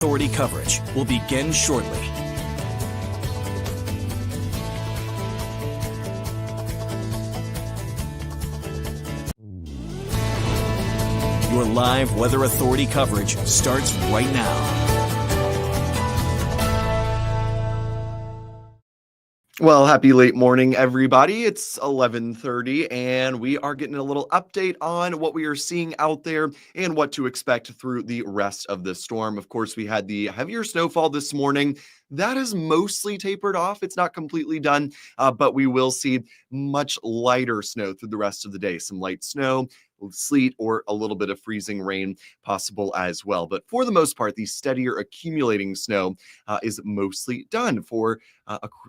Authority coverage will begin shortly. Your live Weather Authority coverage starts right now. Well, happy late morning, everybody. It's 11:30, and we are getting a little update on what we are seeing out there and what to expect through the rest of the storm. Of course, we had the heavier snowfall this morning. That is mostly tapered off. It's not completely done, but we will see much lighter snow through the rest of the day. Some light snow, sleet, or a little bit of freezing rain possible as well. But for the most part, the steadier accumulating snow is mostly done for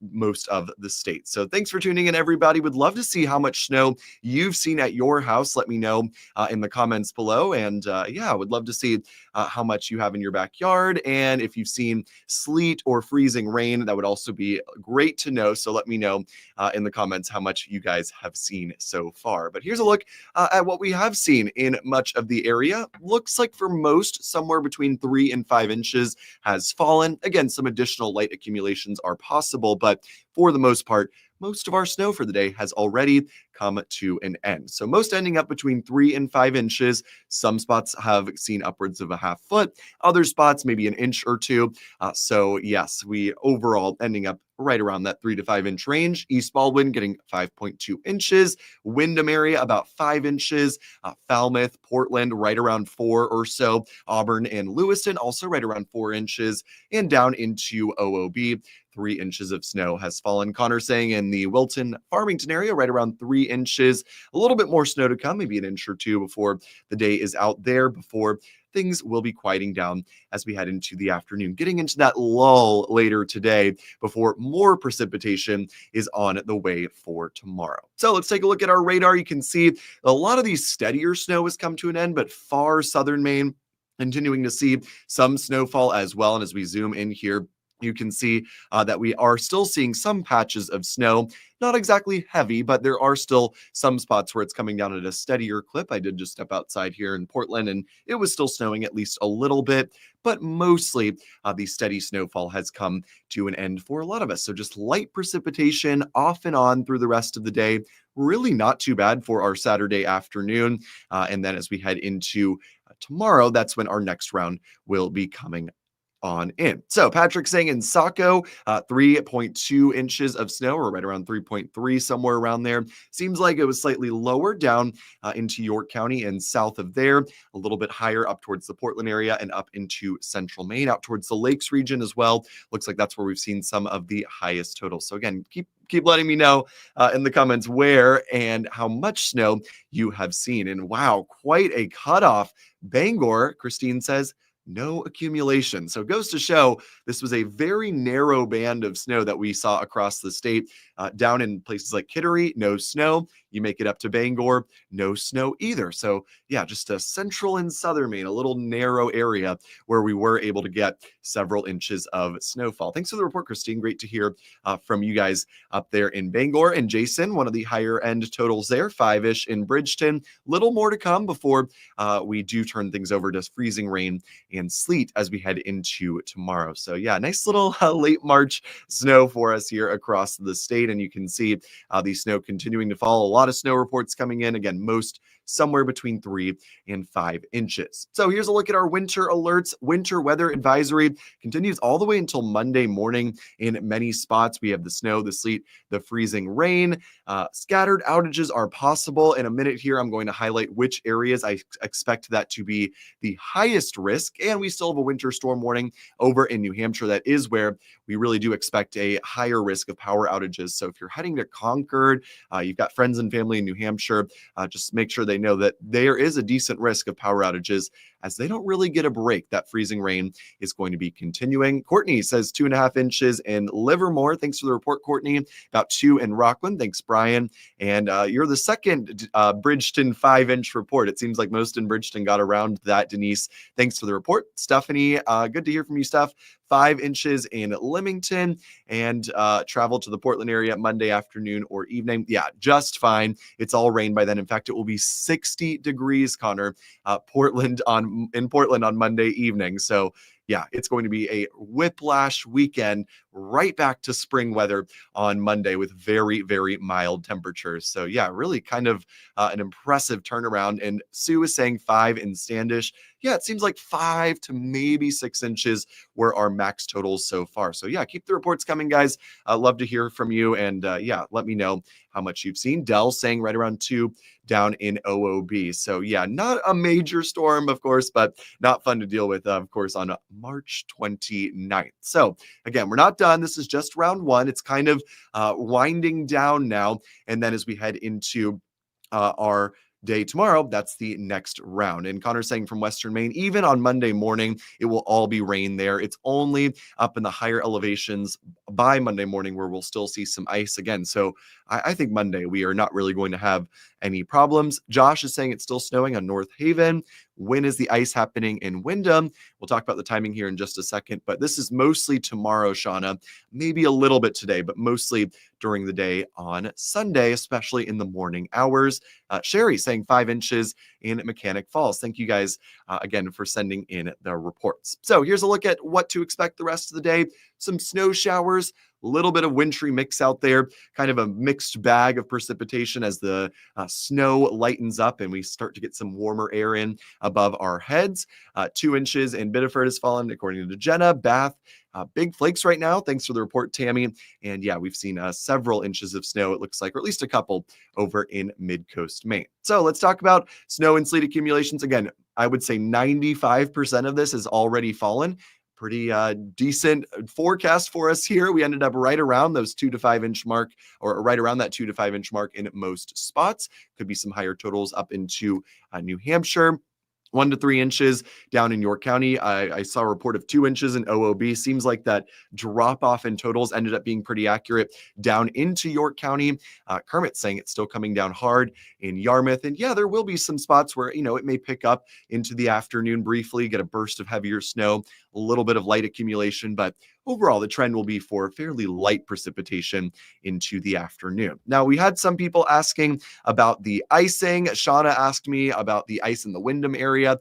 most of the state. So thanks for tuning in, everybody. Would love to see how much snow you've seen at your house. Let me know in the comments below. And yeah, I would love to see how much you have in your backyard. And if you've seen sleet or freezing rain, that would also be great to know. So let me know in the comments how much you guys have seen so far. But here's a look at what we have seen in much of the area. Looks like for most, somewhere between 3 and 5 inches has fallen. Again, some additional light accumulations are possible, but for the most part, most of our snow for the day has already come to an end. So most ending up between 3 and 5 inches. Some spots have seen upwards of a half foot. Other spots, maybe an inch or two. So yes, we overall ending up right around that 3 to 5 inch range. East Baldwin getting 5.2 inches. Windham area about 5 inches. Falmouth, Portland right around 4 or so. Auburn and Lewiston also right around 4 inches. And down into OOB, 3 inches of snow has fallen. Connor saying in the Wilton, Farmington area, right around 3 inches. A little bit more snow to come, maybe an inch or two before the day is out there, before things will be quieting down as we head into the afternoon, getting into that lull later today before more precipitation is on the way for tomorrow. So let's take a look at our radar. You can see a lot of these steadier snow has come to an end, but far southern Maine continuing to see some snowfall as well. And as we zoom in here, you can see that we are still seeing some patches of snow, not exactly heavy, but there are still some spots where it's coming down at a steadier clip. I did just step outside here in Portland, and it was still snowing at least a little bit, but mostly the steady snowfall has come to an end for a lot of us. So just light precipitation off and on through the rest of the day. Really not too bad for our Saturday afternoon. And then as we head into tomorrow, that's when our next round will be coming on in. So Patrick saying in Saco, 3.2 inches of snow, or right around 3.3, somewhere around there. Seems like it was slightly lower down into York County and south of there, a little bit higher up towards the Portland area and up into central Maine, out towards the Lakes region as well. Looks like that's where we've seen some of the highest totals. So again, keep letting me know in the comments where and how much snow you have seen. And wow, quite a cutoff. Bangor, Christine says, no accumulation. So it goes to show this was a very narrow band of snow that we saw across the state. Down in places like Kittery, no snow. You make it up to Bangor, no snow either. So yeah, just a central and southern Maine, a little narrow area where we were able to get several inches of snowfall. Thanks for the report, Christine. Great to hear from you guys up there in Bangor. And Jason, one of the higher end totals there, 5-ish in Bridgeton. Little more to come before we do turn things over to freezing rain and sleet as we head into tomorrow. So yeah, nice little late March snow for us here across the state. And you can see the snow continuing to fall. A lot of snow reports coming in. Again, most somewhere between 3 and 5 inches. So here's a look at our winter alerts. Winter weather advisory continues all the way until Monday morning in many spots. We have the snow, the sleet, the freezing rain. Scattered outages are possible. In a minute here, I'm going to highlight which areas I expect that to be the highest risk. And we still have a winter storm warning over in New Hampshire. That is where we really do expect a higher risk of power outages. So if you're heading to Concord, you've got friends and family in New Hampshire, just make sure they know that there is a decent risk of power outages as they don't really get a break. That freezing rain is going to be continuing. Courtney says 2.5 inches in Livermore. Thanks for the report, Courtney. About 2 in Rockland. Thanks, Brian. And you're the second Bridgeton 5-inch report. It seems like most in Bridgeton got around that, Denise. Thanks for the report. Stephanie, good to hear from you, Steph. 5 inches in Leamington, and travel to the Portland area Monday afternoon or evening. Yeah, just fine. It's all rain by then. In fact, it will be 60 degrees, Connor, in Portland on Monday evening. So yeah, it's going to be a whiplash weekend, right back to spring weather on Monday with very, very mild temperatures. So yeah, really kind of an impressive turnaround. And Sue is saying 5 in Standish. Yeah, it seems like 5 to maybe 6 inches were our max totals so far. So yeah, keep the reports coming, guys. Love to hear from you. And yeah, let me know how much you've seen. Dell saying right around 2 down in OOB. So yeah, not a major storm, of course, but not fun to deal with, of course, on March 29th. So again, we're not done. This is just round 1. It's kind of winding down now. And then as we head into our day tomorrow, that's the next round. And Connor's saying from Western Maine, even on Monday morning, it will all be rain there. It's only up in the higher elevations by Monday morning where we'll still see some ice again. So I think Monday we are not really going to have any problems. Josh is saying it's still snowing on North Haven. When is the ice happening in Wyndham? We'll talk about the timing here in just a second, but this is mostly tomorrow, Shauna. Maybe a little bit today, but mostly during the day on Sunday, especially in the morning hours. Sherry saying 5 inches in Mechanic Falls. Thank you guys again for sending in the reports. So here's a look at what to expect the rest of the day. Some snow showers, a little bit of wintry mix out there, kind of a mixed bag of precipitation as the snow lightens up and we start to get some warmer air in above our heads. 2 inches in Biddeford has fallen, according to Jenna. Bath, big flakes right now. Thanks for the report, Tammy. And yeah, we've seen several inches of snow, it looks like, or at least a couple over in mid-coast Maine. So let's talk about snow and sleet accumulations. Again, I would say 95% of this has already fallen. Pretty decent forecast for us here. We ended up right around those 2 to 5 inch mark, or right around that 2 to 5 inch mark in most spots. Could be some higher totals up into New Hampshire. 1 to 3 inches down in York County. I saw a report of 2 inches in OOB. Seems like that drop off in totals ended up being pretty accurate down into York County. Kermit's saying it's still coming down hard in Yarmouth. And yeah, there will be some spots where, it may pick up into the afternoon briefly, get a burst of heavier snow, a little bit of light accumulation, but overall, the trend will be for fairly light precipitation into the afternoon. Now, we had some people asking about the icing. Shauna asked me about the ice in the Wyndham area.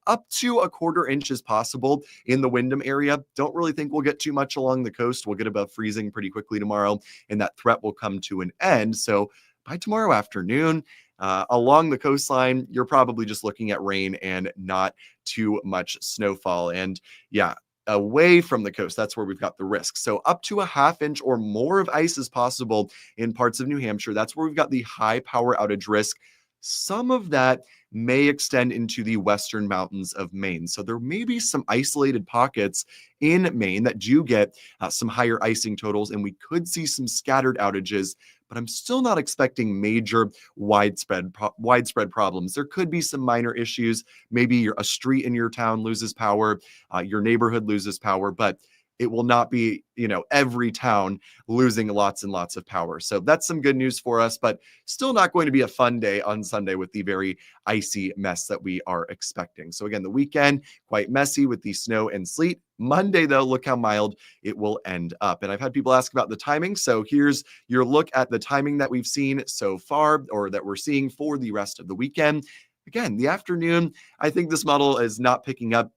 Up to 1/4 inch is possible in the Wyndham area. Don't really think we'll get too much along the coast. We'll get above freezing pretty quickly tomorrow, and that threat will come to an end. So by tomorrow afternoon, along the coastline, you're probably just looking at rain and not too much snowfall. And yeah, away from the coast, that's where we've got the risk. So up to 1/2 inch or more of ice is possible in parts of New Hampshire. That's where we've got the high power outage risk. Some of that may extend into the western mountains of Maine. So there may be some isolated pockets in Maine that do get some higher icing totals, and we could see some scattered outages, but I'm still not expecting major widespread problems. There could be some minor issues. Maybe a street in your town loses power, your neighborhood loses power, but it will not be, every town losing lots and lots of power. So that's some good news for us, but still not going to be a fun day on Sunday with the very icy mess that we are expecting. So again, the weekend, quite messy with the snow and sleet. Monday, though, look how mild it will end up. And I've had people ask about the timing. So here's your look at the timing that we've seen so far, or that we're seeing for the rest of the weekend. Again, the afternoon, I think this model is not picking up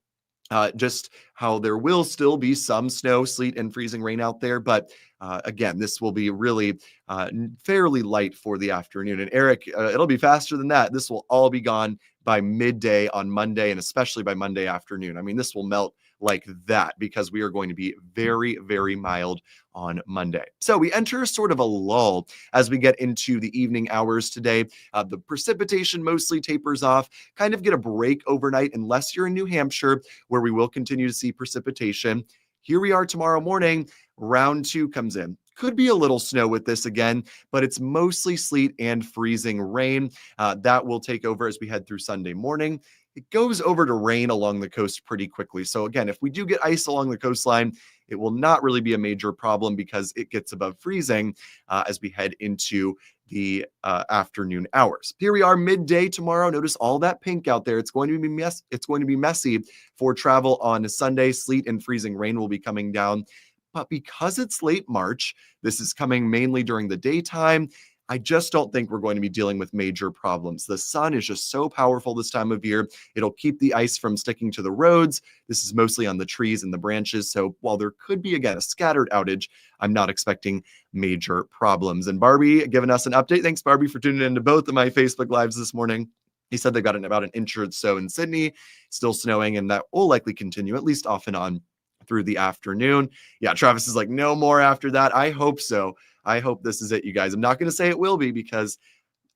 just how there will still be some snow, sleet, and freezing rain out there. But again, this will be really fairly light for the afternoon. And Eric, it'll be faster than that. This will all be gone by midday on Monday, and especially by Monday afternoon. I mean, this will melt like that because we are going to be very, very mild on Monday. So we enter sort of a lull as we get into the evening hours today. The precipitation mostly tapers off, kind of get a break overnight unless you're in New Hampshire, where we will continue to see precipitation. Here we are tomorrow morning, round 2 comes in. Could be a little snow with this again, but it's mostly sleet and freezing rain. That will take over as we head through Sunday morning. It goes over to rain along the coast pretty quickly. So again, if we do get ice along the coastline, it will not really be a major problem because it gets above freezing as we head into the afternoon hours. Here we are midday tomorrow. Notice all that pink out there. It's going to be messy for travel on Sunday. Sleet and freezing rain will be coming down. But because it's late March, this is coming mainly during the daytime. I just don't think we're going to be dealing with major problems. The sun is just so powerful this time of year. It'll keep the ice from sticking to the roads. This is mostly on the trees and the branches. So while there could be, again, a scattered outage, I'm not expecting major problems. And Barbie giving us an update. Thanks, Barbie, for tuning into both of my Facebook Lives this morning. He said they got about an inch or so in Sydney, still snowing, and that will likely continue, at least off and on through the afternoon. Yeah, Travis is like, no more after that. I hope so. I hope this is it, you guys. I'm not going to say it will be because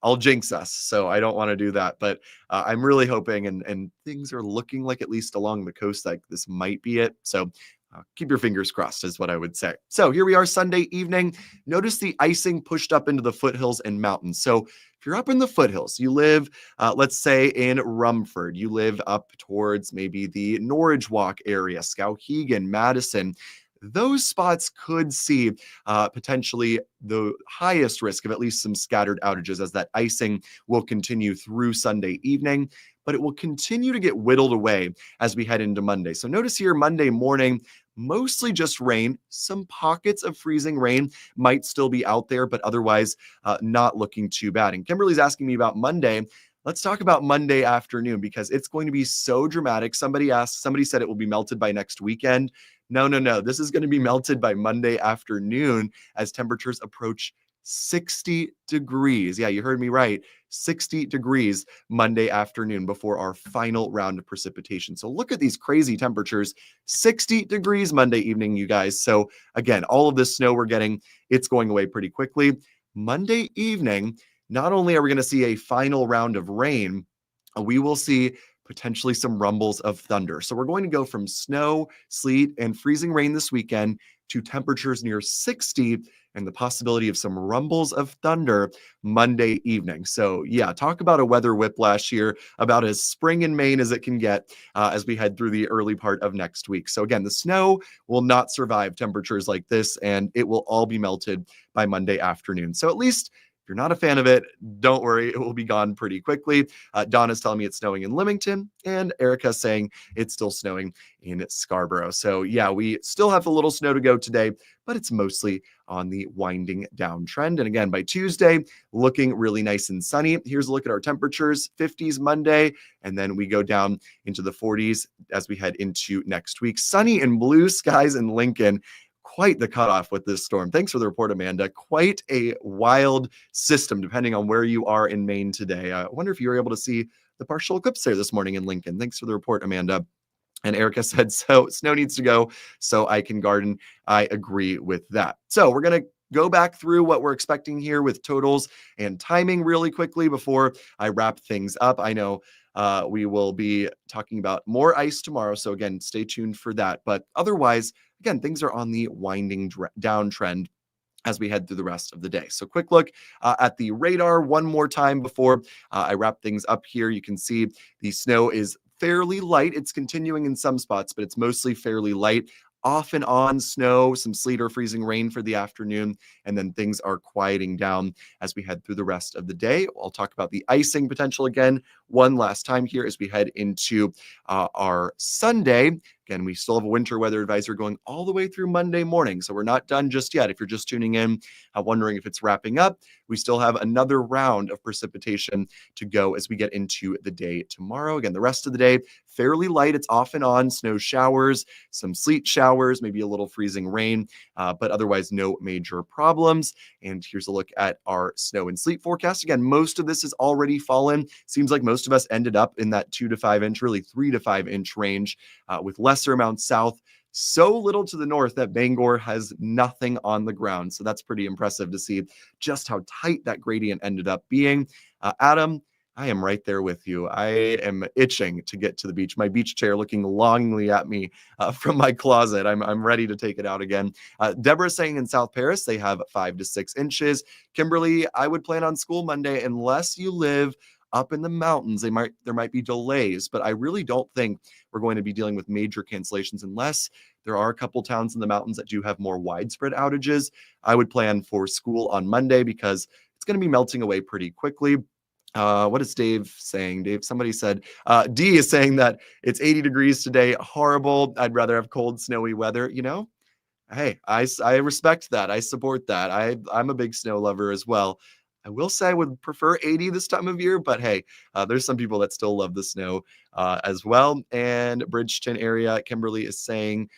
I'll jinx us. So I don't want to do that. But I'm really hoping, and things are looking like, at least along the coast, like this might be it. So keep your fingers crossed is what I would say. So here we are Sunday evening. Notice the icing pushed up into the foothills and mountains. So if you're up in the foothills, you live, let's say in Rumford, you live up towards maybe the Norwich Walk area, Skowhegan, Madison, those spots could see potentially the highest risk of at least some scattered outages as that icing will continue through Sunday evening, but it will continue to get whittled away as we head into Monday. So notice here Monday morning, mostly just rain. Some pockets of freezing rain might still be out there, but otherwise not looking too bad. And Kimberly's asking me about Monday. Let's talk about Monday afternoon because it's going to be so dramatic. Somebody said it will be melted by next weekend. No. This is going to be melted by Monday afternoon as temperatures approach 60 degrees. Yeah, you heard me right. 60 degrees Monday afternoon before our final round of precipitation. So look at these crazy temperatures. 60 degrees Monday evening, you guys. So again, all of this snow we're getting, it's going away pretty quickly. Monday evening, not only are we going to see a final round of rain, we will see potentially some rumbles of thunder. So we're going to go from snow, sleet, and freezing rain this weekend to temperatures near 60 and the possibility of some rumbles of thunder Monday evening. So yeah, talk about a weather whiplash here, about as spring in Maine as it can get as we head through the early part of next week. So again, the snow will not survive temperatures like this, and it will all be melted by Monday afternoon. So at least if you're not a fan of it, don't worry, it will be gone pretty quickly. Donna's telling me it's snowing in Leamington, and Erica's saying it's still snowing in Scarborough. So yeah, we still have a little snow to go today, but it's mostly on the winding down trend. And again, by Tuesday, looking really nice and sunny. Here's a look at our temperatures, 50s Monday, and then we go down into the 40s as we head into next week. Sunny and blue skies in Lincoln. Quite the cutoff with this storm. Thanks for the report, Amanda. Quite a wild system, depending on where you are in Maine today. I wonder if you were able to see the partial eclipse there this morning in Lincoln. Thanks for the report, Amanda. And Erica said, so snow needs to go so I can garden. I agree with that. So we're going to go back through what we're expecting here with totals and timing really quickly before I wrap things up. I know we will be talking about more ice tomorrow. So again, stay tuned for that. But otherwise, again, things are on the winding down trend as we head through the rest of the day. So quick look at the radar one more time before I wrap things up here. You can see the snow is fairly light. It's continuing in some spots, but it's mostly fairly light. Off and on snow, some sleet or freezing rain for the afternoon, and then things are quieting down as we head through the rest of the day. I'll talk about the icing potential again one last time here as we head into our Sunday. Again, we still have a winter weather advisory going all the way through Monday morning, so we're not done just yet. If you're just tuning in, wondering if it's wrapping up, we still have another round of precipitation to go as we get into the day tomorrow. Again, the rest of the day, fairly light. It's off and on, snow showers, some sleet showers, maybe a little freezing rain, but otherwise no major problems. And here's a look at our snow and sleet forecast. Again, most of this has already fallen. Seems like most of us ended up in that 2 to 5 inch, really 3 to 5 inch range with lesser amounts south. So little to the north that Bangor has nothing on the ground. So that's pretty impressive to see just how tight that gradient ended up being. Adam, I am right there with you. I am itching to get to the beach. My beach chair looking longingly at me from my closet. I'm ready to take it out again. Deborah saying in South Paris, they have 5 to 6 inches. Kimberly, I would plan on school Monday unless you live up in the mountains. There might be delays, but I really don't think we're going to be dealing with major cancellations unless there are a couple towns in the mountains that do have more widespread outages. I would plan for school on Monday because it's going to be melting away pretty quickly. What is Dave saying? Somebody said, D is saying that it's 80 degrees today. Horrible. I'd rather have cold, snowy weather. Hey, I respect that. I support that. I'm a big snow lover as well. I will say I would prefer 80 this time of year, but hey, there's some people that still love the snow as well. And Bridgeton area, Kimberly is saying,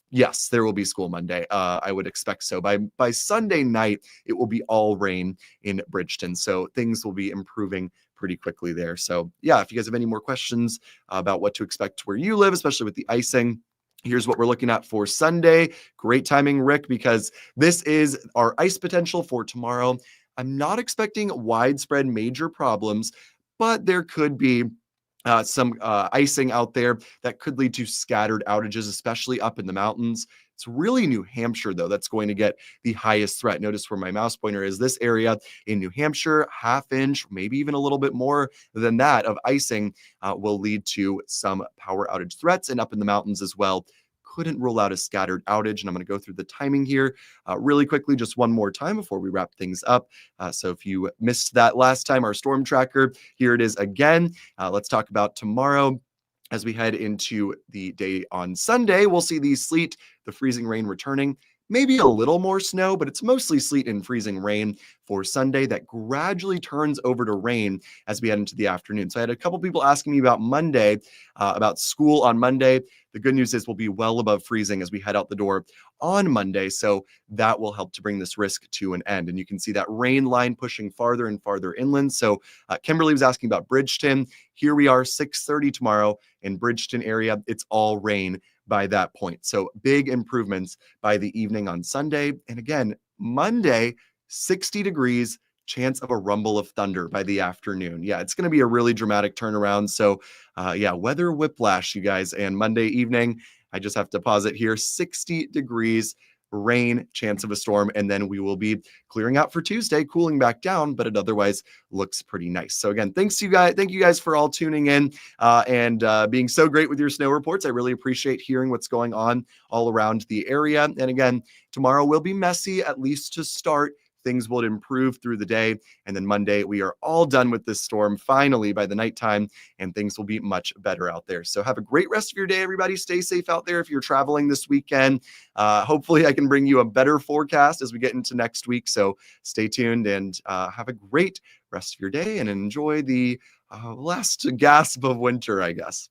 yes, there will be school Monday. I would expect so. By Sunday night, it will be all rain in Bridgeton, so things will be improving pretty quickly there. So yeah, if you guys have any more questions about what to expect where you live, especially with the icing, here's what we're looking at for Sunday. Great timing, Rick, because this is our ice potential for tomorrow. I'm not expecting widespread major problems, but there could be some icing out there that could lead to scattered outages, especially up in the mountains. It's really New Hampshire, though, that's going to get the highest threat. Notice where my mouse pointer is. This area in New Hampshire, half inch, maybe even a little bit more than that of icing will lead to some power outage threats, and up in the mountains as well. Couldn't rule out a scattered outage. And I'm going to go through the timing here really quickly, just one more time before we wrap things up. So if you missed that last time, our storm tracker, here it is again. Let's talk about tomorrow. As we head into the day on Sunday, we'll see the sleet, the freezing rain returning. Maybe a little more snow, but it's mostly sleet and freezing rain for Sunday that gradually turns over to rain as we head into the afternoon. So I had a couple people asking me about Monday, about school on Monday. The good news is we'll be well above freezing as we head out the door on Monday. So that will help to bring this risk to an end. And you can see that rain line pushing farther and farther inland. So Kimberly was asking about Bridgeton. Here we are, 6:30 tomorrow in Bridgeton area. It's all rain by that point. So big improvements by the evening on Sunday. And again, Monday, 60 degrees, chance of a rumble of thunder by the afternoon. Yeah, it's going to be a really dramatic turnaround. So yeah, weather whiplash, you guys. And Monday evening, I just have to pause it here, 60 degrees, rain, chance of a storm, and then we will be clearing out for Tuesday, cooling back down, but it otherwise looks pretty nice. So again, thank you guys for all tuning in and being so great with your snow reports. I really appreciate hearing what's going on all around the area. And again, tomorrow will be messy, at least to start. Things will improve through the day. And then Monday, we are all done with this storm finally by the nighttime, and things will be much better out there. So have a great rest of your day, everybody. Stay safe out there if you're traveling this weekend. Hopefully, I can bring you a better forecast as we get into next week. So stay tuned and have a great rest of your day and enjoy the last gasp of winter, I guess.